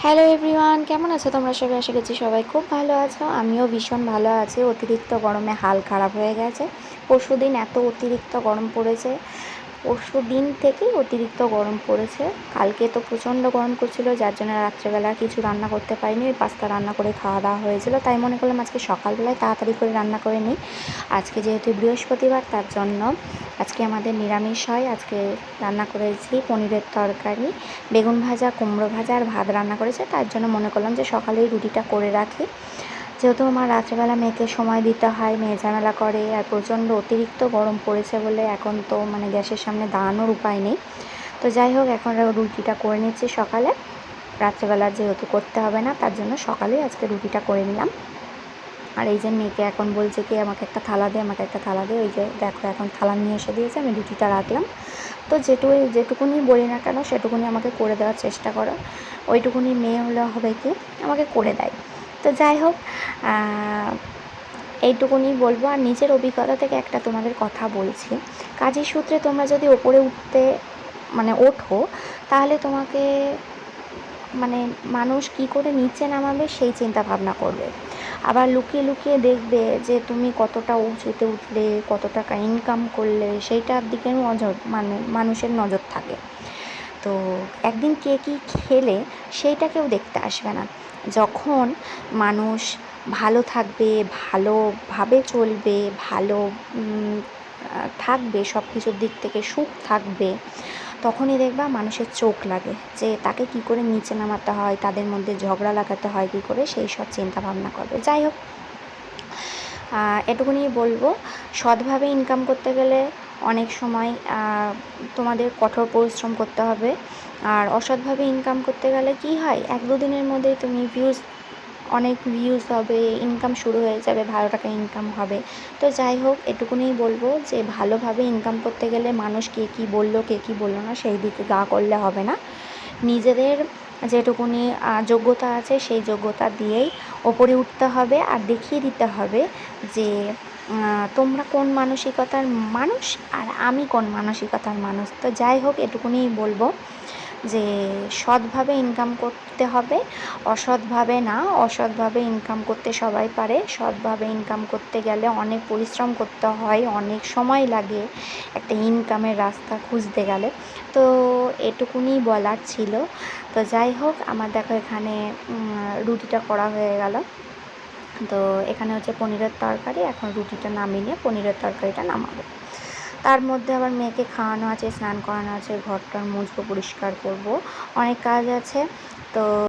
Hello everyone, কেমন আছো তোমরা সবাই? আশা করছি সবাই খুব ভালো আছো। আমিও ভীষণ ভালো আছি। অতিরিক্ত গরমে হাল খারাপ হয়ে গেছে। পরশুদিন এত অতিরিক্ত গরম পড়েছে, পরশুদিন থেকেই অতিরিক্ত গরম পড়েছে। কালকে তো প্রচণ্ড গরম করছিল, যার জন্য রাত্রেবেলা কিছু রান্না করতে পারিনি। ওই পাস্তা রান্না করে খাওয়া দাওয়া হয়েছিল। তাই মনে করলাম আজকে সকালবেলায় তাড়াতাড়ি করে রান্না করে নিই। আজকে যেহেতু বৃহস্পতিবার, তার জন্য আজকে আমাদের নিরামিষ হয়। আজকে রান্না করেছি পনিরের তরকারি, বেগুন ভাজা, কুমড়ো ভাজা আর ভাত রান্না করেছে। তার জন্য মনে করলাম যে সকালেই রুটিটা করে রাখি। যেহেতু আমার রাত্রেবেলা মেয়েকে সময় দিতে হয়, মেয়ে ঝামেলা করে, আর প্রচণ্ড অতিরিক্ত গরম পড়েছে বলে এখন তো গ্যাসের সামনে দাঁড়ানোর উপায় নেই। তো যাই হোক, এখন রুটিটা করে নিচ্ছি সকালে। রাত্রেবেলা যেহেতু করতে হবে না, তার জন্য সকালেই আজকে রুটিটা করে নিলাম। আর এই যে মেয়েকে এখন বলছে কি আমাকে একটা থালা দে, আমাকে একটা থালা দে। ওই যে দেখো, এখন থালা নিয়ে এসে দিয়েছে, আমি রুটিটা রাখলাম। তো যেটুকুনি বলি না কেন সেটুকুনি আমাকে করে দেওয়ার চেষ্টা করো। ওইটুকুনি মেয়ে হলে হবে কি আমাকে করে দেয়। তো যাই হোক, এইটুকুনি বলবো। আর নিজের অভিজ্ঞতা থেকে একটা তোমাদের কথা বলছি। কাজের সূত্রে তোমরা যদি ওপরে উঠতে ওঠো, তাহলে তোমাকে মানুষ কি করে নিচে নামাবে সেই চিন্তা ভাবনা করবে। আবার লুকিয়ে লুকিয়ে দেখবে যে তুমি কতটা উঁচুতে উঠলে, কত টাকা ইনকাম করলে, সেইটার দিকে নজর মানুষের নজর থাকে। তো একদিন কে কী খেলে সেইটা কেউ দেখতে আসবে না। যখন মানুষ ভালো থাকবে, ভালোভাবে চলবে, ভালো থাকবে, সব কিছুর দিক থেকে সুখ থাকবে, তখনই দেখবা মানুষের চোখ লাগে যে তাকে কি করে নিচে নামাতে হয়, তাদের মধ্যে ঝগড়া লাগাতে হয় কী করে, সেই সব চিন্তা ভাবনা করবে। যাই হোক, এটুকুনি বলবো। সৎভাবে ইনকাম করতে গেলে অনেক সময় তোমাদের কঠোর পরিশ্রম করতে হবে। আর অসৎভাবে ইনকাম করতে গেলে কি হয়, 1-2 দিনের মধ্যেই তুমি অনেক ভিউজ হবে, ইনকাম শুরু হয়ে যাবে, ভালো টাকা ইনকাম হবে। তো যাই হোক, এটুকুনি বলবো যে ভালোভাবে ইনকাম করতে গেলে মানুষ কে কী বললো, কে কী বললো না, সেই দিকে গা করলে হবে না। নিজেদের যেটুকুনি যোগ্যতা আছে সেই যোগ্যতা দিয়েই ওপরে উঠতে হবে। আর দেখিয়ে দিতে হবে যে তোমরা কোন মানসিকতার মানুষ আর আমি কোন মানসিকতার মানুষ। তো যাই হোক, এটুকুনি বলবো যে সৎভাবে ইনকাম করতে হবে, অসৎভাবে না। অসৎভাবে ইনকাম করতে সবাই পারে, সৎভাবে ইনকাম করতে গেলে অনেক পরিশ্রম করতে হয়, অনেক সময় লাগে একটা ইনকামের রাস্তা খুঁজতে গেলে। তো এটুকুনি বলার ছিল। তো যাই হোক, আমার দেখো এখানে রুটিটা করা হয়ে গেল। তো এখানে হচ্ছে পনিরের তরকারি। এখন রুটিটা নামিয়ে নিয়ে পনিরের তরকারিটা নামাবো। তার মধ্যে আবার মেয়েকে খাওয়ানো আছে, স্নান করানো আছে, ঘরটার মুছবো, পরিষ্কার করব, অনেক কাজ আছে। তো